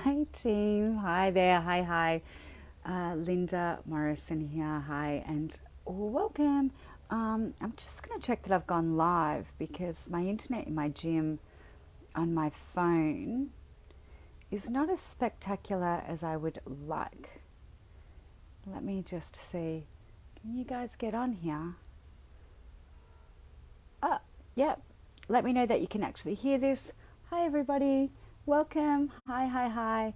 Hi team, hi there, hi. Linda Morrison here, hi, and welcome. I'm just going to check that I've gone live because my internet in my gym on my phone is not as spectacular as I would like. Let me just see. Can you guys get on here? Oh, yep. Let me know that you can actually hear this. Hi everybody, welcome. Hi.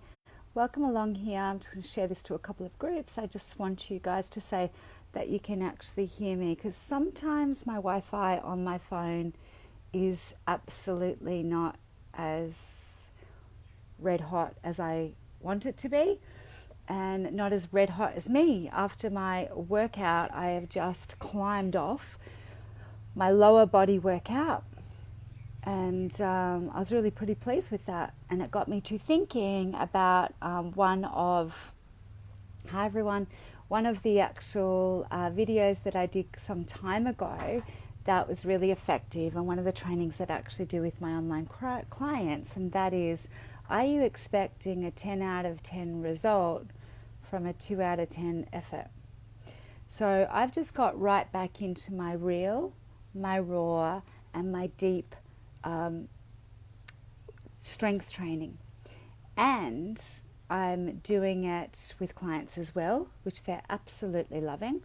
Welcome along here. I'm just going to share this to a couple of groups. I just want you guys to say that you can actually hear me because sometimes my Wi-Fi on my phone is absolutely not as red hot as I want it to be and not as red hot as me. After my workout, I have just climbed off my lower body workout. And I was really pretty pleased with that. And it got me to thinking about hi everyone, one of the actual videos that I did some time ago that was really effective, and one of the trainings that I actually do with my online clients, and that is, are you expecting a 10 out of 10 result from a 2 out of 10 effort? So I've just got right back into my real, my raw, and my deep strength training, and I'm doing it with clients as well, which they're absolutely loving.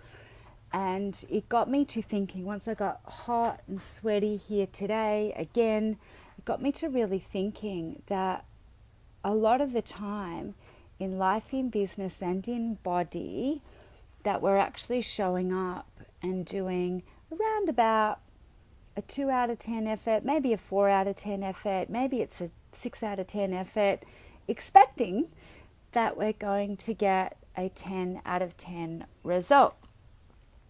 And it got me to thinking, once I got hot and sweaty here today again, it got me to really thinking that a lot of the time in life, in business, and in body, that we're actually showing up and doing around about a 2 out of 10 effort, maybe a 4 out of 10 effort, maybe it's a 6 out of 10 effort, expecting that we're going to get a 10 out of 10 result.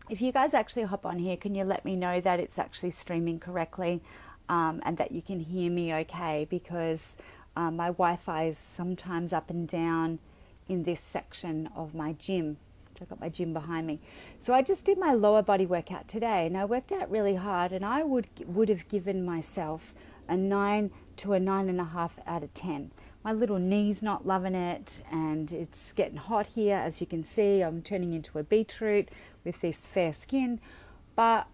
If you guys actually hop on here, can you let me know that it's actually streaming correctly and that you can hear me okay? Because my Wi-Fi is sometimes up and down in this section of my gym. So I've got my gym behind me. So I just did my lower body workout today, and I worked out really hard, and I would have given myself a 9 to a 9.5 out of 10. My little knee's not loving it, and it's getting hot here. As you can see, I'm turning into a beetroot with this fair skin, but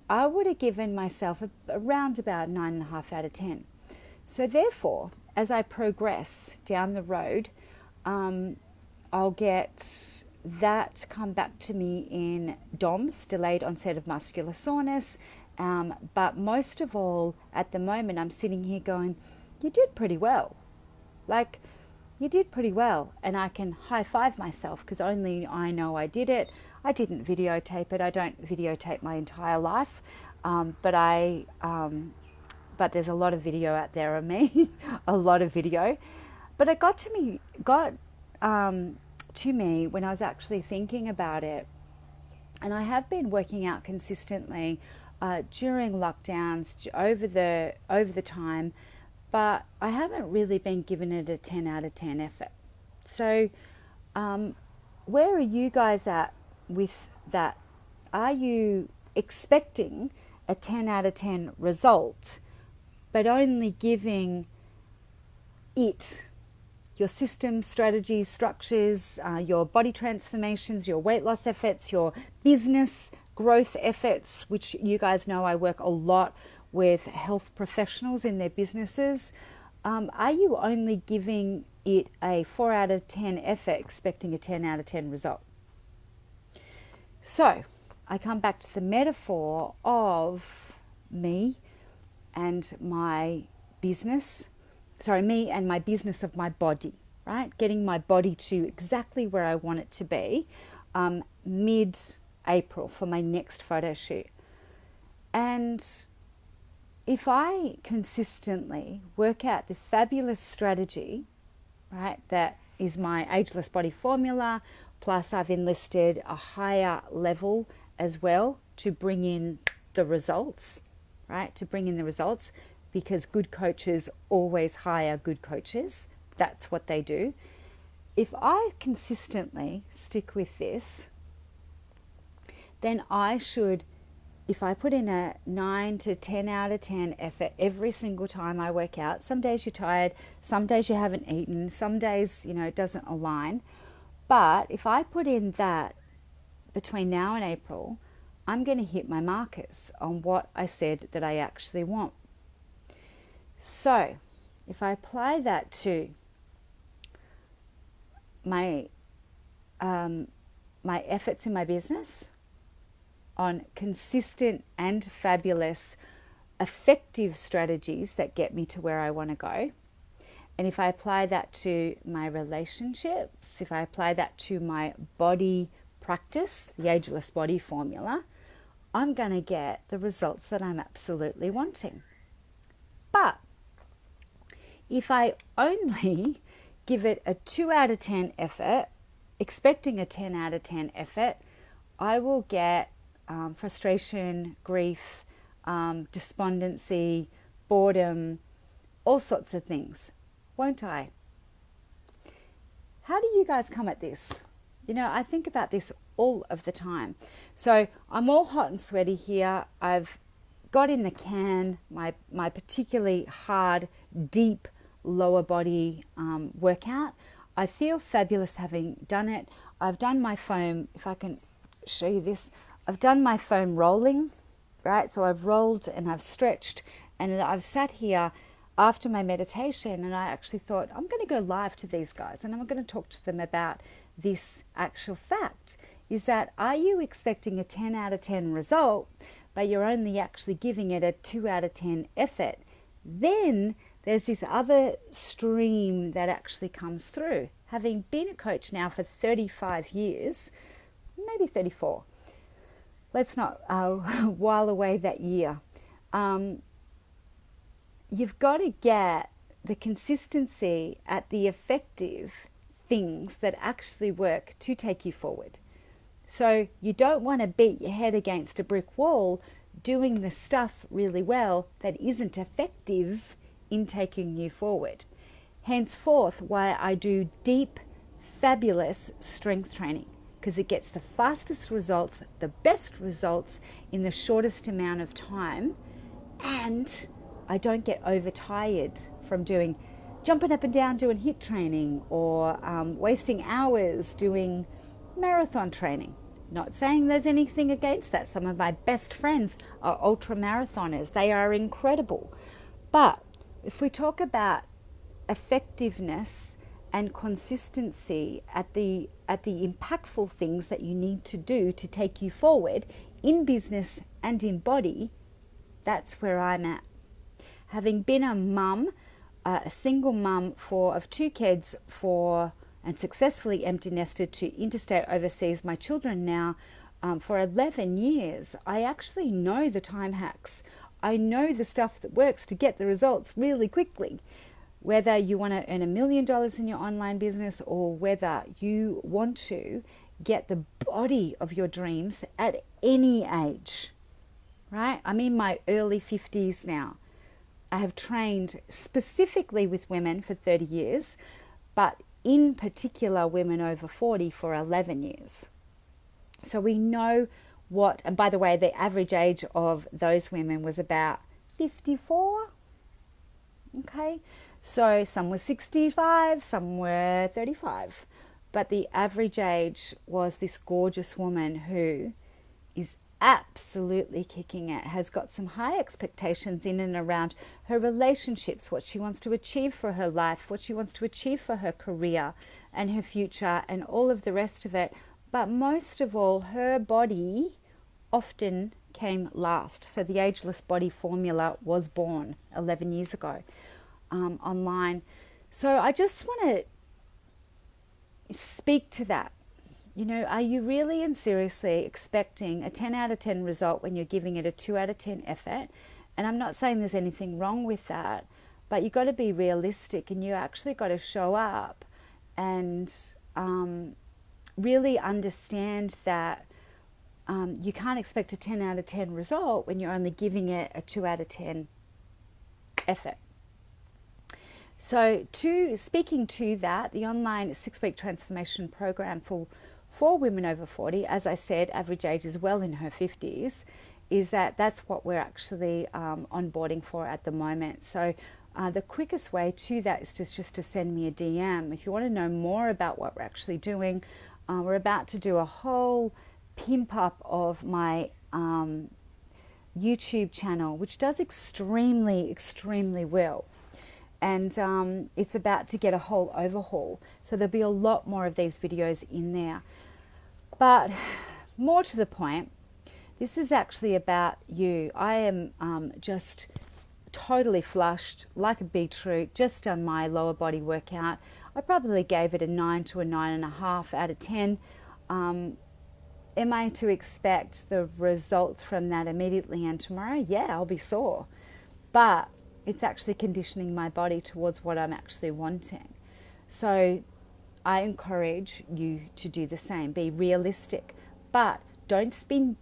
I would have given myself around about 9.5 out of 10. So therefore, as I progress down the road, I'll get that come back to me in DOMS, delayed onset of muscular soreness. But most of all, at the moment, I'm sitting here going, you did pretty well. Like, you did pretty well. And I can high five myself because only I know I did it. I didn't videotape it. I don't videotape my entire life. But there's a lot of video out there of me, a lot of video. But it got to me when I was actually thinking about it. And I have been working out consistently during lockdowns over the time, but I haven't really been given it a 10 out of 10 effort. So where are you guys at with that? Are you expecting a 10 out of 10 result, but only giving it your systems, strategies, structures, your body transformations, your weight loss efforts, your business growth efforts, which you guys know I work a lot with health professionals in their businesses? Are you only giving it a 4 out of 10 effort, expecting a 10 out of 10 result? So I come back to the metaphor of me and my business of my body, right? Getting my body to exactly where I want it to be mid-April for my next photo shoot. And if I consistently work out the fabulous strategy, right, that is my Ageless Body formula, plus I've enlisted a higher level as well to bring in the results, right? To bring in the results, because good coaches always hire good coaches. That's what they do. If I consistently stick with this, then I should if I put in a 9 to 10 out of 10 effort every single time I work out, some days you're tired, some days you haven't eaten, some days, it doesn't align. But if I put in that between now and April, I'm going to hit my markers on what I said that I actually want. So if I apply that to my efforts in my business on consistent and fabulous, effective strategies that get me to where I want to go, and if I apply that to my relationships, if I apply that to my body practice, the Ageless Body formula, I'm going to get the results that I'm absolutely wanting. But if I only give it a 2 out of 10 effort, expecting a 10 out of 10 effort, I will get frustration, grief, despondency, boredom, all sorts of things, won't I? How do you guys come at this? I think about this all of the time. So I'm all hot and sweaty here. I've got in the can my particularly hard, deep lower body workout. I feel fabulous having done it. I've done my foam, if I can show you this, I've done my foam rolling, right? So I've rolled and I've stretched, and I've sat here after my meditation, and I actually thought, I'm going to go live to these guys and I'm going to talk to them about this actual fact, is that are you expecting a 10 out of 10 result, but you're only actually giving it a 2 out of 10 effort? Then there's this other stream that actually comes through. Having been a coach now for 35 years, maybe 34, let's not while away that year. You've got to get the consistency at the effective things that actually work to take you forward. So you don't want to beat your head against a brick wall doing the stuff really well that isn't effective in taking you forward. Henceforth, why I do deep, fabulous strength training, because it gets the fastest results, the best results in the shortest amount of time, and I don't get overtired from jumping up and down doing HIIT training, or wasting hours doing marathon training. Not saying there's anything against that. Some of my best friends are ultra marathoners. They are incredible. But if we talk about effectiveness and consistency at the impactful things that you need to do to take you forward in business and in body, that's where I'm at. Having been a mum, a single mum of 2 kids and successfully empty nested to interstate overseas my children now for 11 years, I actually know the time hacks. I know the stuff that works to get the results really quickly. Whether you want to earn $1 million in your online business, or whether you want to get the body of your dreams at any age, right? I'm in my early 50s now. I have trained specifically with women for 30 years, but in particular women over 40 for 11 years. So we know and by the way, the average age of those women was about 54. Okay, so some were 65, some were 35. But the average age was this gorgeous woman who is absolutely kicking it, has got some high expectations in and around her relationships, what she wants to achieve for her life, what she wants to achieve for her career and her future and all of the rest of it. But most of all, her body often came last. So the Ageless Body formula was born 11 years ago online. So I just want to speak to that. Are you really and seriously expecting a 10 out of 10 result when you're giving it a 2 out of 10 effort? And I'm not saying there's anything wrong with that, but you've got to be realistic, and you actually got to show up and really understand that you can't expect a 10 out of 10 result when you're only giving it a 2 out of 10 effort. So speaking to that, the online 6-week transformation program for women over 40, as I said, average age is well in her 50s, is that that's what we're actually onboarding for at the moment. So the quickest way to that is just to send me a DM. If you want to know more about what we're actually doing, we're about to do a whole pimp up of my YouTube channel, which does extremely well. And it's about to get a whole overhaul. So there'll be a lot more of these videos in there. But more to the point, this is actually about you. I am just totally flushed, like a beetroot, just done my lower body workout. I probably gave it a 9 to a 9.5 out of 10. Am I to expect the results from that immediately and tomorrow? Yeah, I'll be sore. But it's actually conditioning my body towards what I'm actually wanting. So I encourage you to do the same. Be realistic, but don't spin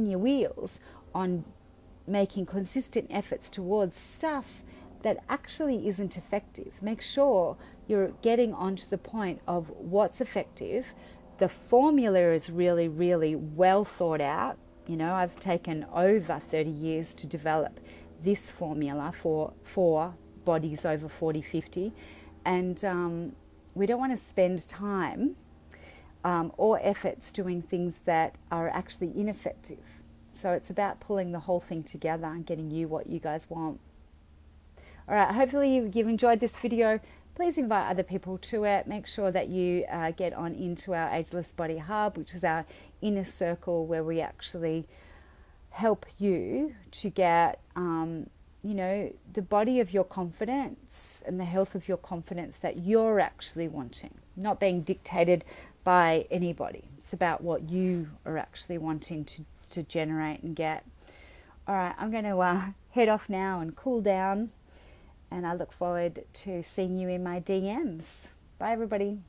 your wheels on making consistent efforts towards stuff that actually isn't effective. Make sure you're getting onto the point of what's effective. The formula is really well thought out. You know, I've taken over 30 years to develop this formula for bodies over 40, 50. And we don't want to spend time or efforts doing things that are actually ineffective. So it's about pulling the whole thing together and getting you what you guys want. All right, hopefully you've enjoyed this video. Please invite other people to it. Make sure that you get on into our Ageless Body Hub, which is our inner circle where we actually help you to get, you know, the body of your confidence and the health of your confidence that you're actually wanting, not being dictated by anybody. It's about what you are actually wanting to generate and get. All right, I'm going to head off now and cool down, and I look forward to seeing you in my DMs. Bye, everybody.